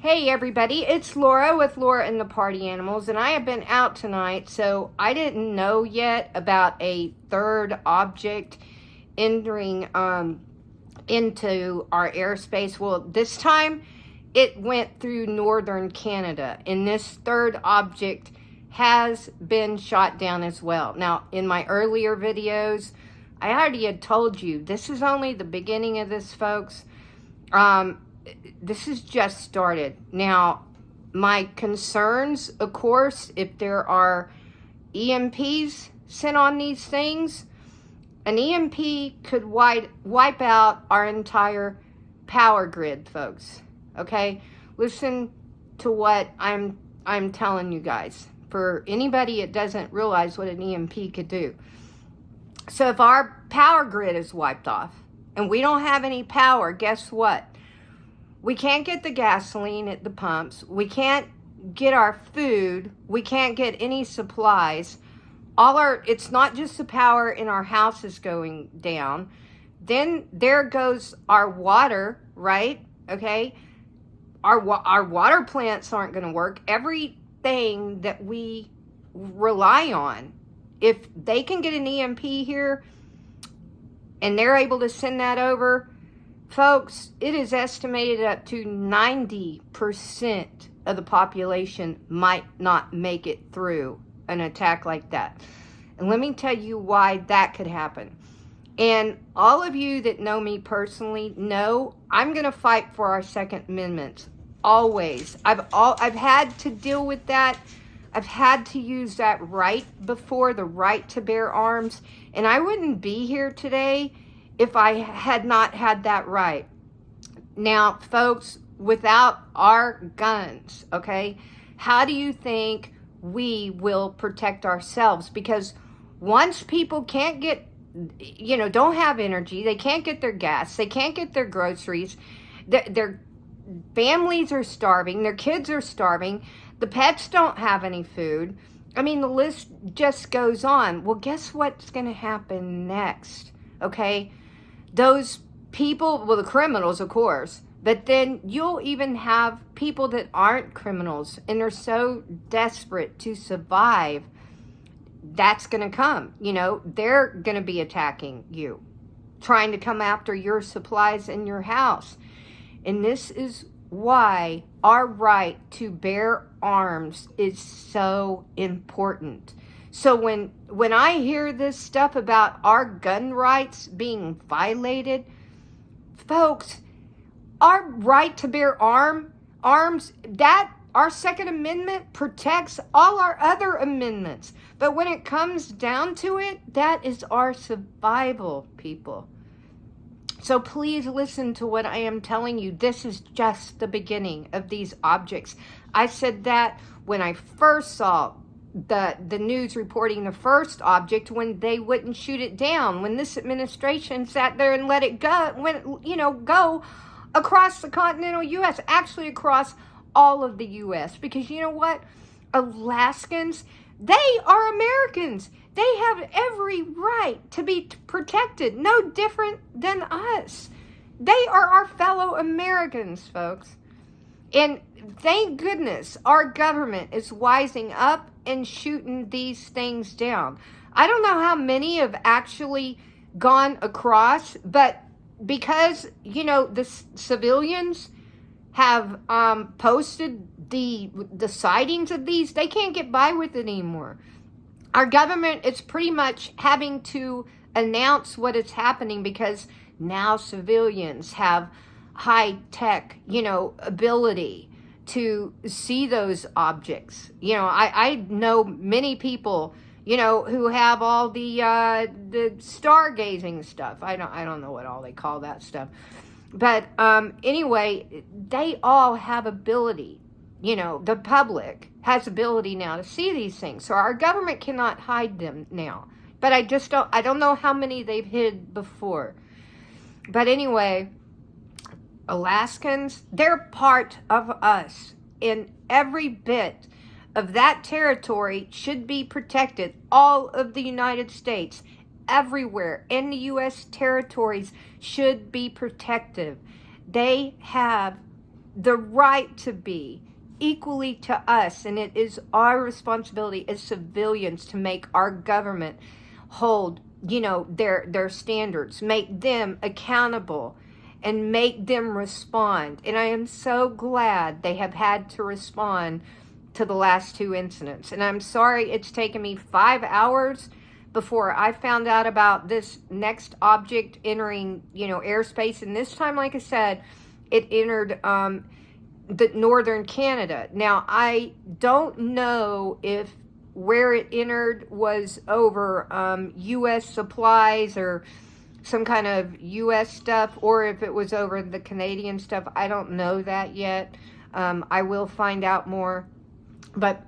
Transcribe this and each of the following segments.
Hey everybody, it's Laura with Laura and the Party Animals, and I have been out tonight, so I didn't know yet about a third object entering into our airspace. Well, this time it went through northern Canada, and this third object has been shot down as well. Now, in my earlier videos, I already had told you this is only the beginning of this, folks. This has just started. Now, my concerns, of course, if there are EMPs sent on these things, an EMP could wipe out our entire power grid, folks. Okay? Listen to what I'm telling you guys. For anybody that doesn't realize what an EMP could do. So if our power grid is wiped off and we don't have any power, guess what? We can't get the gasoline at the pumps. We can't get our food. We can't get any supplies. It's not just the power in our houses going down. Then there goes our water, right? Okay. Our water plants aren't going to work. Everything that we rely on, if they can get an EMP here and they're able to send that over, folks, it is estimated up to 90% of the population might not make it through an attack like that. And let me tell you why that could happen. And all of you that know me personally know I'm going to fight for our Second Amendment. Always. I've had to deal with that. I've had to use that right before, the right to bear arms. And I wouldn't be here today if I had not had that right. Now, folks, without our guns, okay, how do you think we will protect ourselves? Because once people can't get, don't have energy, they can't get their gas, they can't get their groceries, their families are starving, their kids are starving, the pets don't have any food. I mean, the list just goes on. Well, guess what's going to happen next, okay? Those people, well, the criminals, of course, but then you'll even have people that aren't criminals and they're so desperate to survive. That's going to come. They're going to be attacking you, trying to come after your supplies in your house. And this is why our right to bear arms is so important. So when I hear this stuff about our gun rights being violated, folks, our right to bear arms, that our Second Amendment protects all our other amendments. But when it comes down to it, that is our survival, people. So please listen to what I am telling you. This is just the beginning of these objects. I said that when I first saw the news reporting the first object, when they wouldn't shoot it down, when this administration sat there and let it go across the continental U.S., actually across all of the U.S. Because you know what? Alaskans, they are Americans. They have every right to be protected, no different than us. They are our fellow Americans, folks. And thank goodness our government is wising up and shooting these things down. I don't know how many have actually gone across, but because, the civilians have posted the sightings of these, they can't get by with it anymore. Our government is pretty much having to announce what is happening because now civilians have high-tech, ability to see those objects. I know many people, who have all the stargazing stuff. I don't know what all they call that stuff. But anyway, they all have ability. The public has ability now to see these things. So our government cannot hide them now. But I don't know how many they've hid before. But anyway, Alaskans, they're part of us. And every bit of that territory should be protected. All of the United States, everywhere in the U.S. territories should be protected. They have the right to be equally to us, and it is our responsibility as civilians to make our government hold, their standards, make them accountable, and make them respond. And I am so glad they have had to respond to the last 2 incidents. And I'm sorry it's taken me 5 hours before I found out about this next object entering, airspace. And this time, like I said, it entered the northern Canada. Now, I don't know if where it entered was over U.S. supplies or some kind of U.S. stuff, or if it was over the Canadian stuff. I don't know that yet. I will find out more. But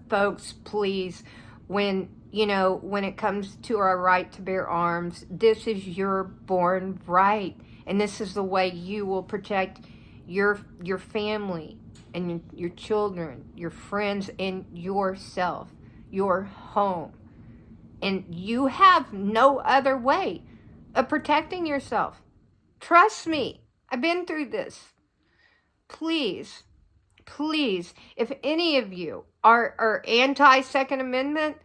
folks, please, when it comes to our right to bear arms, this is your born right, and this is the way you will protect your family and your children, your friends, and yourself, your home. And you have no other way of protecting yourself. Trust me, I've been through this. Please, if any of you are anti-Second Amendment,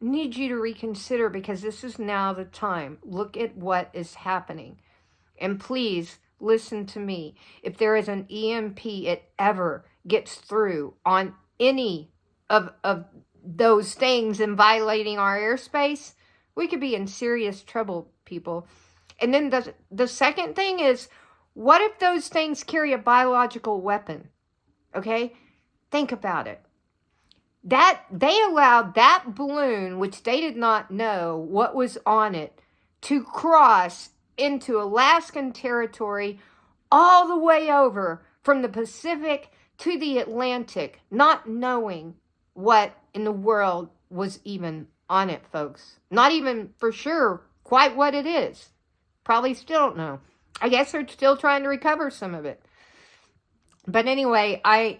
I need you to reconsider, because this is now the time. Look at what is happening. And please, listen to me. If there is an EMP, it ever gets through on any of those things and violating our airspace, we could be in serious trouble, people. And then the second thing is, what if those things carry a biological weapon? Okay? Think about it. That they allowed that balloon, which they did not know what was on it, to cross into Alaskan territory all the way over from the Pacific to the Atlantic, not knowing what in the world was even on it, folks. Not even for sure quite what it is. Probably still don't know. I guess they're still trying to recover some of it. But anyway, I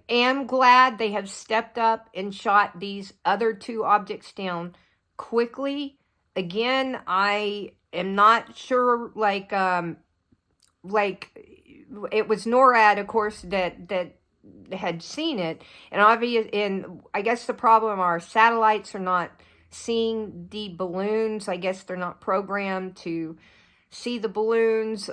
am glad they have stepped up and shot these other 2 objects down quickly. Again, I am not sure, like it was NORAD, of course, that had seen it. And I guess the problem, our satellites are not seeing the balloons. I guess they're not programmed to see the balloons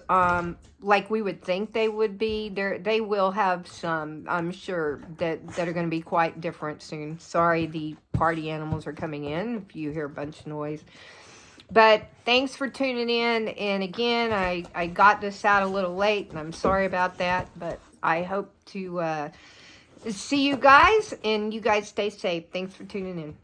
like we would think they would be. They will have some, I'm sure, that are going to be quite different soon. Sorry, the party animals are coming in if you hear a bunch of noise. But thanks for tuning in. And again, I got this out a little late, and I'm sorry about that. But I hope to see you guys, and you guys stay safe. Thanks for tuning in.